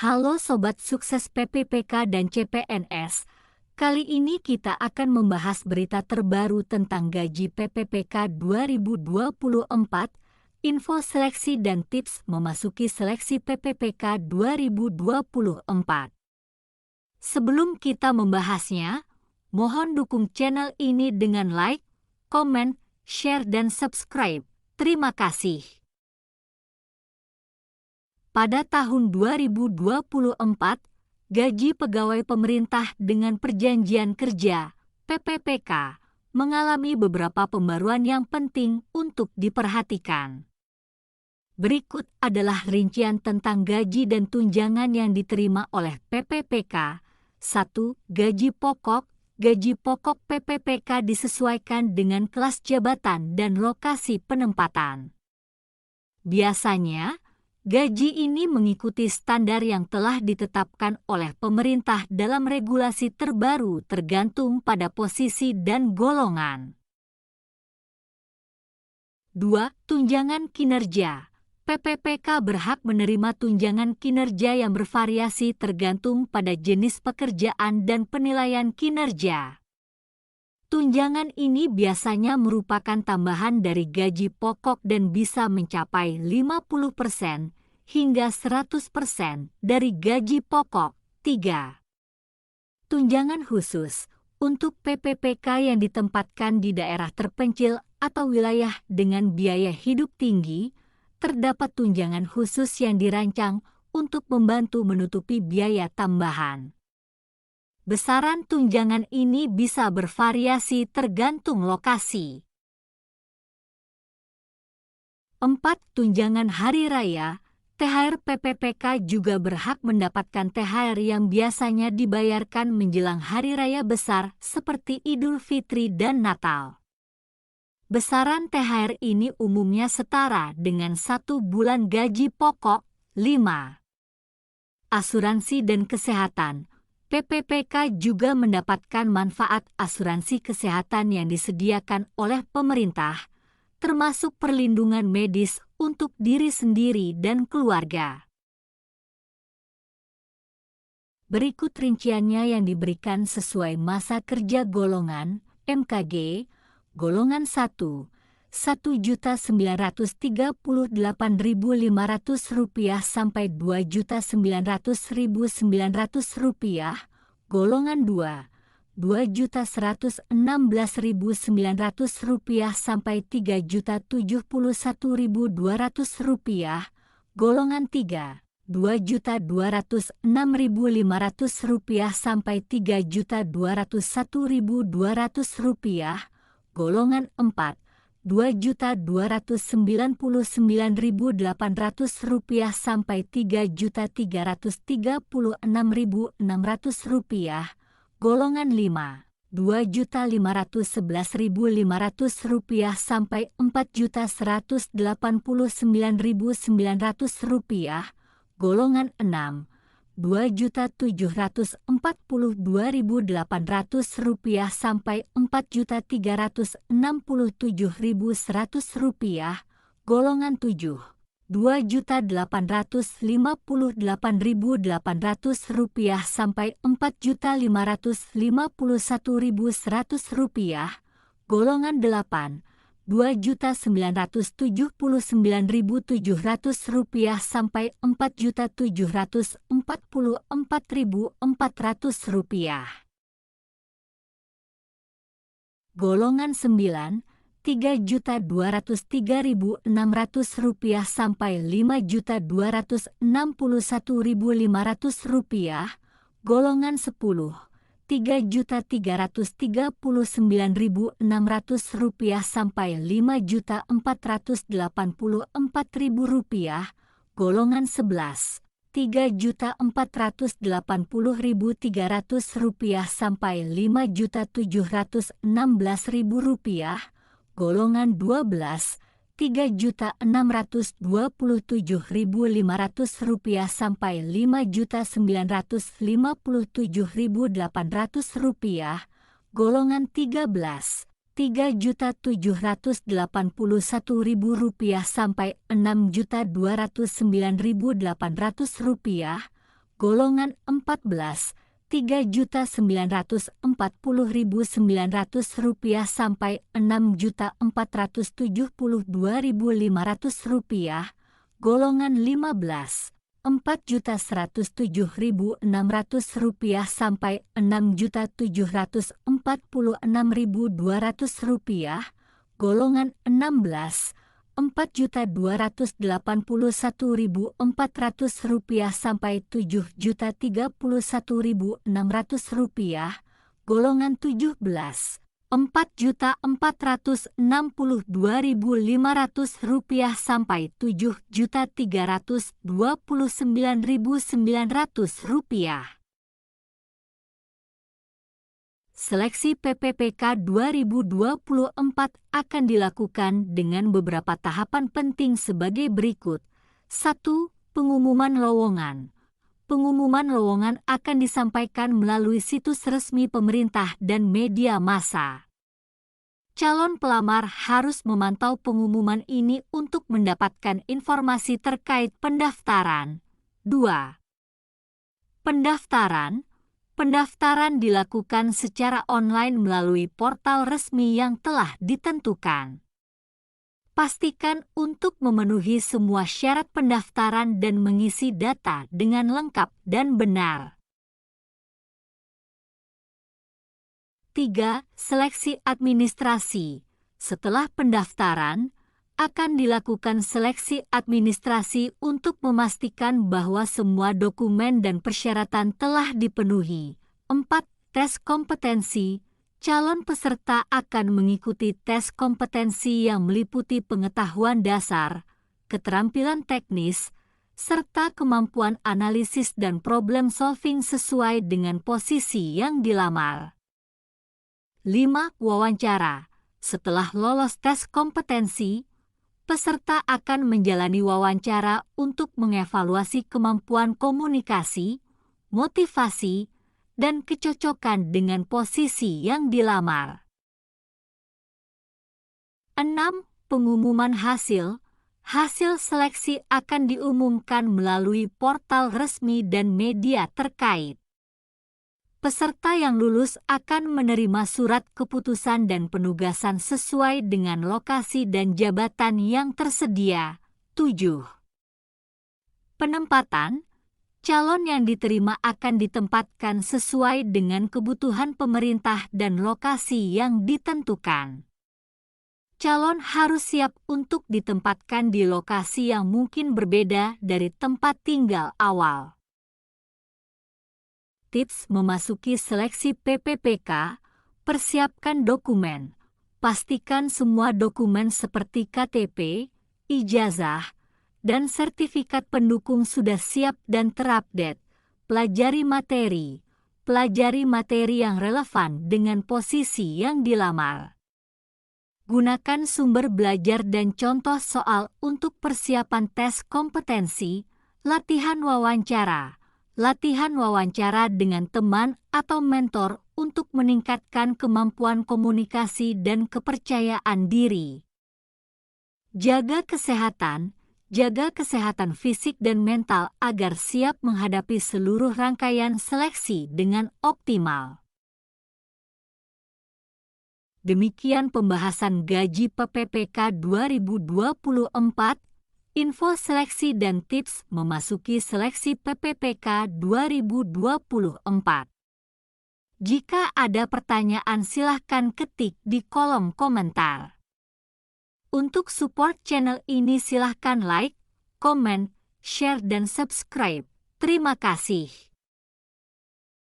Halo Sobat Sukses PPPK dan CPNS. Kali ini kita akan membahas berita terbaru tentang gaji PPPK 2024, info seleksi dan tips memasuki seleksi PPPK 2024. Sebelum kita membahasnya, mohon dukung channel ini dengan like, komen, share dan subscribe. Terima kasih. Pada tahun 2024, gaji pegawai pemerintah dengan perjanjian kerja (PPPK) mengalami beberapa pembaruan yang penting untuk diperhatikan. Berikut adalah rincian tentang gaji dan tunjangan yang diterima oleh PPPK. 1. Gaji pokok. Gaji pokok PPPK disesuaikan dengan kelas jabatan dan lokasi penempatan. Biasanya, gaji ini mengikuti standar yang telah ditetapkan oleh pemerintah dalam regulasi terbaru tergantung pada posisi dan golongan. 2. Tunjangan kinerja. PPPK berhak menerima tunjangan kinerja yang bervariasi tergantung pada jenis pekerjaan dan penilaian kinerja. Tunjangan ini biasanya merupakan tambahan dari gaji pokok dan bisa mencapai 50% hingga 100% dari gaji pokok. 3. Tunjangan khusus. Untuk PPPK yang ditempatkan di daerah terpencil atau wilayah dengan biaya hidup tinggi, terdapat tunjangan khusus yang dirancang untuk membantu menutupi biaya tambahan. Besaran tunjangan ini bisa bervariasi tergantung lokasi. 4. Tunjangan hari raya. THR PPPK juga berhak mendapatkan THR yang biasanya dibayarkan menjelang hari raya besar seperti Idul Fitri dan Natal. Besaran THR ini umumnya setara dengan 1 bulan gaji pokok. 5. Asuransi dan kesehatan. PPPK juga mendapatkan manfaat asuransi kesehatan yang disediakan oleh pemerintah, termasuk perlindungan medis untuk diri sendiri dan keluarga. Berikut rinciannya yang diberikan sesuai masa kerja golongan. MKG, golongan 1, Rp1.938.500 sampai Rp2.900.900, golongan 2, Rp2.116.900 sampai Rp3.071.200, golongan 3, Rp2.206.500 sampai Rp3.201.200, golongan 4, Rp2.299.800 sampai Rp3.336.600, golongan 5, Rp2.511.500 sampai Rp4.189.900, golongan 6, Rp2.742.800 sampai Rp4.367.100, golongan 7, Rp2.858.800 sampai Rp4.551.100, golongan 8, Rp2.979.700 sampai Rp4.744.400. Golongan 9, Rp3.203.600 sampai Rp5.261.500, golongan 10, Rp3.339.600 sampai Rp5.484.000, golongan 11, Rp3.480.300 sampai Rp5.716.000, golongan 12, Rp3.627.500 sampai Rp5.957.800, golongan 13, Rp3.781.000 sampai Rp6.209.800, golongan 14, Rp3.940.900 sampai Rp6.472.500, golongan 15, Rp4.107.600 sampai Rp6.746.200, golongan 16, Rp4.281.400 sampai Rp7.031.600, golongan 17, Rp4.462.500 sampai Rp7.329.900. Seleksi PPPK 2024 akan dilakukan dengan beberapa tahapan penting sebagai berikut. 1. Pengumuman lowongan. Pengumuman lowongan akan disampaikan melalui situs resmi pemerintah dan media massa. Calon pelamar harus memantau pengumuman ini untuk mendapatkan informasi terkait pendaftaran. 2. Pendaftaran. Pendaftaran dilakukan secara online melalui portal resmi yang telah ditentukan. Pastikan untuk memenuhi semua syarat pendaftaran dan mengisi data dengan lengkap dan benar. 3. Seleksi administrasi. Setelah pendaftaran, akan dilakukan seleksi administrasi untuk memastikan bahwa semua dokumen dan persyaratan telah dipenuhi. 4. Tes kompetensi. Calon peserta akan mengikuti tes kompetensi yang meliputi pengetahuan dasar, keterampilan teknis, serta kemampuan analisis dan problem solving sesuai dengan posisi yang dilamar. 5. Wawancara. Setelah lolos tes kompetensi, peserta akan menjalani wawancara untuk mengevaluasi kemampuan komunikasi, motivasi, dan kecocokan dengan posisi yang dilamar. 6. Pengumuman hasil. Hasil seleksi akan diumumkan melalui portal resmi dan media terkait. Peserta yang lulus akan menerima surat keputusan dan penugasan sesuai dengan lokasi dan jabatan yang tersedia. 7. Penempatan. Calon yang diterima akan ditempatkan sesuai dengan kebutuhan pemerintah dan lokasi yang ditentukan. Calon harus siap untuk ditempatkan di lokasi yang mungkin berbeda dari tempat tinggal awal. Tips memasuki seleksi PPPK, persiapkan dokumen. Pastikan semua dokumen seperti KTP, ijazah, dan sertifikat pendukung sudah siap dan terupdate. Pelajari materi. Pelajari materi yang relevan dengan posisi yang dilamar. Gunakan sumber belajar dan contoh soal untuk persiapan tes kompetensi, latihan wawancara. Latihan wawancara dengan teman atau mentor untuk meningkatkan kemampuan komunikasi dan kepercayaan diri. Jaga kesehatan fisik dan mental agar siap menghadapi seluruh rangkaian seleksi dengan optimal. Demikian pembahasan gaji PPPK 2024. Info seleksi dan tips memasuki seleksi PPPK 2024. Jika ada pertanyaan silahkan ketik di kolom komentar. Untuk support channel ini silahkan like, komen, share dan subscribe. Terima kasih.